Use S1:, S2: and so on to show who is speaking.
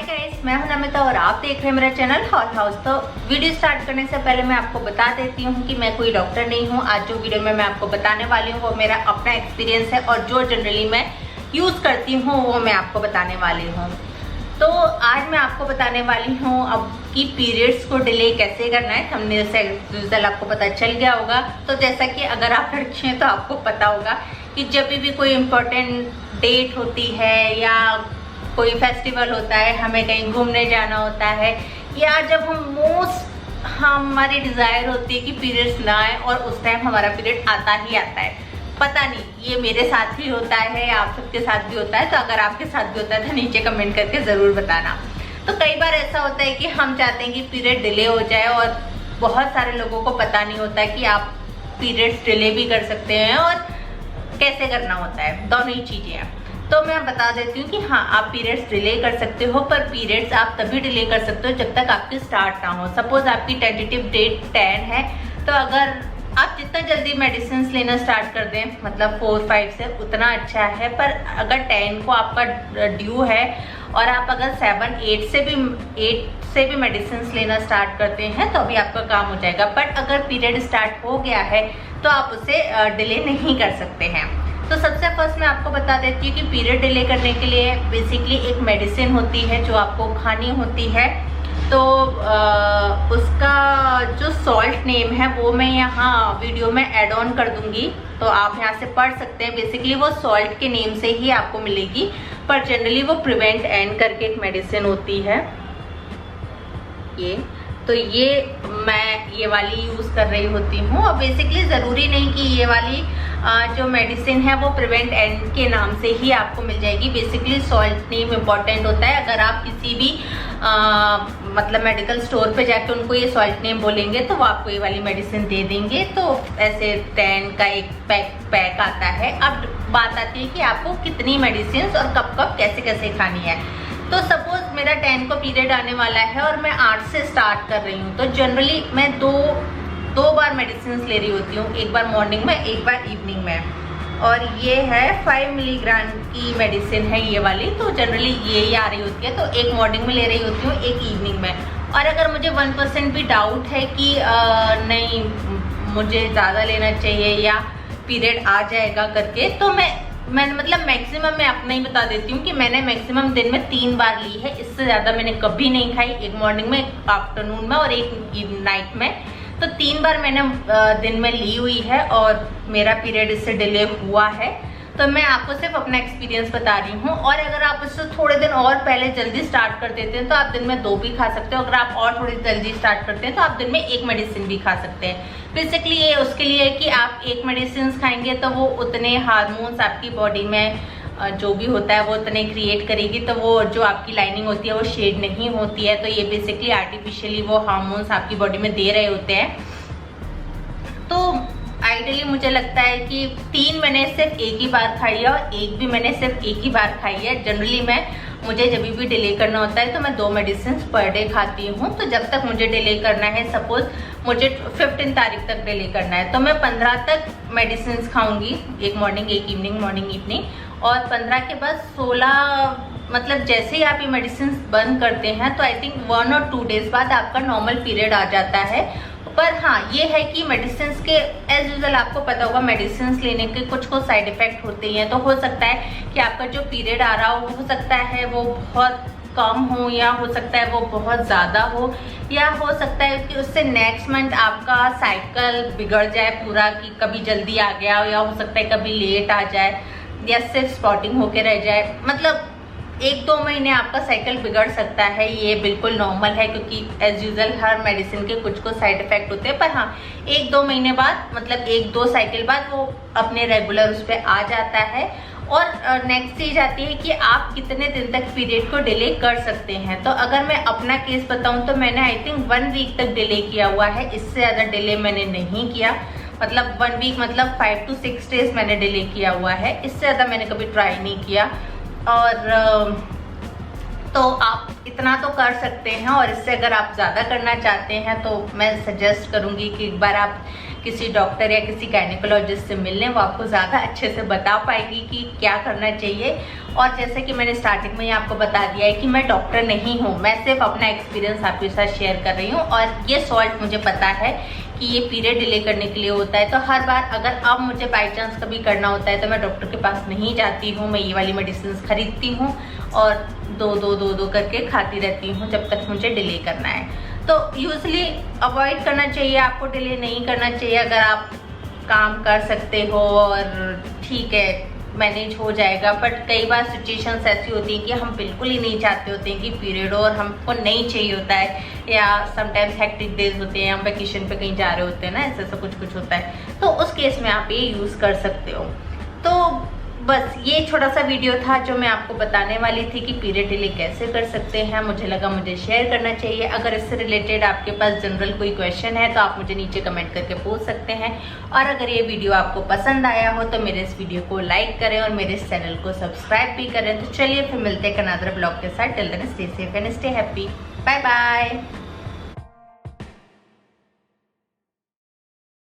S1: Guys, मैं हूं नमिता और आप देख रहे हैं मेरा चैनल हॉट हाउस। तो वीडियो स्टार्ट करने से पहले मैं आपको बता देती हूं कि मैं कोई डॉक्टर नहीं हूं। आज जो वीडियो में मैं आपको बताने वाली हूं वो मेरा अपना एक्सपीरियंस है और जो जनरली मैं यूज करती हूं वो मैं आपको बताने वाली हूँ। तो आज मैं आपको बताने वाली हूँ अब कि पीरियड्स को डिले कैसे करना है। थंबनेल से रिजल्ट आपको पता चल गया होगा। तो जैसा कि अगर आप लड़की हैं तो आपको पता होगा कि जब भी कोई इम्पोर्टेंट डेट होती है या कोई फेस्टिवल होता है, हमें कहीं घूमने जाना होता है, या जब हमारी डिज़ायर होती है कि पीरियड्स ना आए और उस टाइम हमारा पीरियड आता ही आता है। पता नहीं ये मेरे साथ भी होता है या आप सबके साथ भी होता है। तो अगर आपके साथ भी होता है तो नीचे कमेंट करके ज़रूर बताना। तो कई बार ऐसा होता है कि हम चाहते हैं कि पीरियड डिले हो जाए और बहुत सारे लोगों को पता नहीं होता है कि आप पीरियड्स डिले भी कर सकते हैं और कैसे करना होता है। दोनों ही चीज़ें हैं। तो मैं बता देती हूँ कि हाँ, आप पीरियड्स डिले कर सकते हो, पर पीरियड्स आप तभी डिले कर सकते हो जब तक आपकी स्टार्ट ना हो। सपोज आपकी टेंटेटिव डेट 10 है, तो अगर आप जितना जल्दी मेडिसिन लेना स्टार्ट कर दें, मतलब 4-5 से, उतना अच्छा है। पर अगर 10 को आपका ड्यू है और आप अगर 7-8 से भी मेडिसिन लेना स्टार्ट करते हैं तो अभी आपका काम हो जाएगा। बट अगर पीरियड स्टार्ट हो गया है तो आप उसे डिले नहीं कर सकते हैं। तो सबसे फर्स्ट मैं आपको बता देती हूँ कि पीरियड डिले करने के लिए बेसिकली एक मेडिसिन होती है जो आपको खानी होती है। तो उसका जो सॉल्ट नेम है वो मैं यहाँ वीडियो में ऐड ऑन कर दूंगी, तो आप यहाँ से पढ़ सकते हैं। बेसिकली वो सॉल्ट के नेम से ही आपको मिलेगी, पर जनरली वो प्रिवेंट एंड करके एक मेडिसिन होती है ये। तो ये मैं ये वाली यूज़ कर रही होती हूँ। और बेसिकली ज़रूरी नहीं कि ये वाली जो मेडिसिन है वो प्रिवेंट एंड के नाम से ही आपको मिल जाएगी। बेसिकली सॉल्ट नेम इम्पॉर्टेंट होता है। अगर आप किसी भी मतलब मेडिकल स्टोर पे जाके उनको ये सॉल्ट नेम बोलेंगे तो वो आपको ये वाली मेडिसिन दे देंगे। तो ऐसे 10 का एक पैक आता है। अब बात आती है कि आपको कितनी मेडिसिन और कब कब कैसे कैसे खानी है। तो सपोज मेरा 10 को पीरियड आने वाला है और मैं 8 से स्टार्ट कर रही हूँ, तो जनरली मैं दो बार मेडिसिन ले रही होती हूँ, एक बार मॉर्निंग में, एक बार इवनिंग में। और ये है 5 मिलीग्राम की मेडिसिन है ये वाली। तो जनरली ये ही आ रही होती है। तो एक मॉर्निंग में ले रही होती हूँ, एक इवनिंग में। और अगर मुझे 1% भी डाउट है कि नहीं मुझे ज़्यादा लेना चाहिए या पीरियड आ जाएगा करके, तो मैं मतलब मैक्सिमम मैं अपना ही बता देती हूँ कि मैंने मैक्सिमम दिन में 3 बार ली है। इससे ज़्यादा मैंने कभी नहीं खाई। एक मॉर्निंग में, एक आफ्टरनून में और एक नाइट में। तो 3 बार मैंने दिन में ली हुई है और मेरा पीरियड इससे डिले हुआ है। तो मैं आपको सिर्फ अपना एक्सपीरियंस बता रही हूँ। और अगर आप उससे थोड़े दिन और पहले जल्दी स्टार्ट कर देते हैं तो आप दिन में 2 भी खा सकते हो। अगर आप और थोड़ी जल्दी स्टार्ट करते हैं तो आप दिन में 1 मेडिसिन भी खा सकते हैं। बेसिकली ये उसके लिए है कि आप 1 मेडिसिन खाएंगे तो वो उतने हार्मोन्स आपकी बॉडी में जो भी होता है वो उतने क्रिएट करेगी। तो वो जो आपकी लाइनिंग होती है वो शेड नहीं होती है। तो ये बेसिकली आर्टिफिशियली वो हार्मोन्स आपकी बॉडी में दे रहे होते हैं। तो आइडियली मुझे लगता है कि 3 मैंने सिर्फ एक ही बार खाई है और 1 भी मैंने सिर्फ एक ही बार खाई है। जनरली मुझे जब भी डिले करना होता है तो मैं 2 मेडिसिन पर डे खाती हूँ। तो जब तक मुझे डिले करना है, सपोज मुझे 15 तारीख तक डिले करना है, तो मैं 15 तक मेडिसिन खाऊंगी, एक मॉर्निंग एक इवनिंग, मॉर्निंग इवनिंग। और 15 के बाद 16, मतलब जैसे ही आप ये मेडिसिन बंद करते हैं तो आई थिंक 1 और 2 डेज बाद आपका नॉर्मल पीरियड आ जाता है। पर हाँ, ये है कि मेडिसिन के एज यूजल आपको पता होगा मेडिसिन लेने के कुछ साइड इफेक्ट होते हैं। तो हो सकता है कि आपका जो पीरियड आ रहा हो सकता है वो बहुत कम हो, या हो सकता है वो बहुत ज़्यादा हो, या हो सकता है कि उससे नेक्स्ट मंथ आपका साइकिल बिगड़ जाए पूरा, कि कभी जल्दी आ गया, या हो सकता है कभी लेट आ जाए, या सिर्फ स्पॉटिंग होके रह जाए। मतलब 1-2 महीने आपका साइकिल बिगड़ सकता है। ये बिल्कुल नॉर्मल है क्योंकि एज यूजल हर मेडिसिन के कुछ साइड इफेक्ट होते हैं। पर हाँ, 1-2 महीने बाद, मतलब 1-2 साइकिल बाद वो अपने रेगुलर उस पर आ जाता है। और नेक्स्ट चीज आती है कि आप कितने दिन तक पीरियड को डिले कर सकते हैं। तो अगर मैं अपना केस बताऊं तो मैंने आई थिंक 1 वीक तक डिले किया हुआ है। इससे ज़्यादा डिले मैंने नहीं किया। मतलब 1 वीक मतलब 5 to 6 डेज मैंने डिले किया हुआ है। इससे ज़्यादा मैंने कभी ट्राई नहीं किया। और तो आप इतना तो कर सकते हैं। और इससे अगर आप ज़्यादा करना चाहते हैं तो मैं सजेस्ट करूँगी कि एक बार आप किसी डॉक्टर या किसी गायनेकोलॉजिस्ट से मिल लें। वो आपको ज़्यादा अच्छे से बता पाएगी कि क्या करना चाहिए। और जैसे कि मैंने स्टार्टिंग में ही आपको बता दिया है कि मैं डॉक्टर नहीं हूँ, मैं सिर्फ अपना एक्सपीरियंस आपके साथ शेयर कर रही हूँ। और ये सॉल्ट मुझे पता है कि ये पीरियड डिले करने के लिए होता है, तो हर बार अगर अब मुझे बाई चांस कभी करना होता है तो मैं डॉक्टर के पास नहीं जाती हूँ, मैं ये वाली मेडिसिन खरीदती हूँ और दो करके खाती रहती हूँ जब तक मुझे डिले करना है। तो यूजली अवॉइड करना चाहिए, आपको डिले नहीं करना चाहिए अगर आप काम कर सकते हो और ठीक है मैनेज हो जाएगा। बट कई बार सिचुएशंस ऐसी होती हैं कि हम बिल्कुल ही नहीं चाहते होते हैं कि पीरियड हो और हमको नहीं चाहिए होता है, या समटाइम्स हेक्टिक डेज होते हैं, हम वेकेशन पे कहीं जा रहे होते हैं ना, ऐसा कुछ होता है, तो उस केस में आप ये यूज़ कर सकते हो। तो बस ये छोटा सा वीडियो था जो मैं आपको बताने वाली थी कि पीरियड डिले कैसे कर सकते हैं। मुझे लगा मुझे शेयर करना चाहिए। अगर इससे रिलेटेड आपके पास जनरल कोई क्वेश्चन है तो आप मुझे नीचे कमेंट करके पूछ सकते हैं। और अगर ये वीडियो आपको पसंद आया हो तो मेरे इस वीडियो को लाइक करें और मेरे इस चैनल को सब्सक्राइब भी करें। तो चलिए फिर मिलते हैं अनदर ब्लॉग के साथ। Till then stay safe and stay happy. Bye bye.